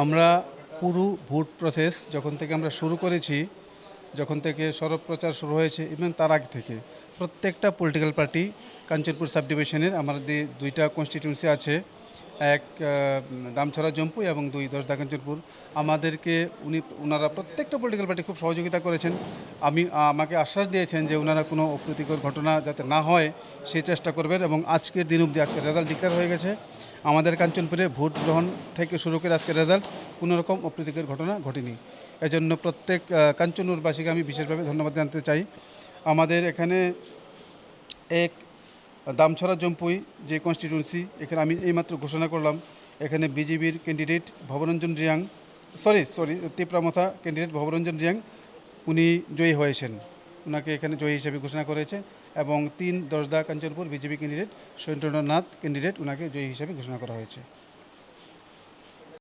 আমরা পুরো vote process যখন থেকে আমরা শুরু করেছি, যখন থেকে সড়ক প্রচার শুরু হয়েছে, ইভেন তার আগে থেকে প্রত্যেকটা পলিটিক্যাল পার্টি কাঞ্চনপুর সাব ডিভিশনের আমাদের দুইটা কনস্টিটিউয়েন্সি আছে, এক দামছড়া জম্পু এবং দুই দশদা কাঞ্চনপুর। আমাদেরকে ওনারা প্রত্যেকটা পলিটিক্যাল পার্টি খুব সহযোগিতা করেছেন। আমাকে আশ্বাস দিয়েছেন যে ওনারা কোনো অপ্রীতিকর ঘটনা যাতে না হয় সেই চেষ্টা করবেন, এবং আজকের দিন অবধি আজকের রেজাল্ট ডিক্লেয়ার হয়ে গেছে। আমাদের কাঞ্চনপুরে ভোট গ্রহণ থেকে শুরু করে আজকের রেজাল্ট কোনো রকম অপ্রীতিকর ঘটনা ঘটেনি। এজন্য প্রত্যেক কাঞ্চনপুরবাসীকে আমি বিশেষভাবে ধন্যবাদ জানাতে চাই। আমাদের এখানে এক দামছড়া জম্পুই যে কনস্টিটিউয়েন্সি, এখানে আমি এইমাত্র ঘোষণা করলাম, এখানে বিজেপির candidate Bhabaranjan Reang, sorry Tipra Motha candidate Bhabaranjan Reang, উনি জয়ী হয়েছেন। ওনাকে এখানে জয়ী হিসেবে ঘোষণা করেছে। এবং 3 Dasda Kanchanpur BJP candidate সৈন্দ্রনাথ candidate, ওনাকে জয়ী হিসেবে ঘোষণা করা হয়েছে।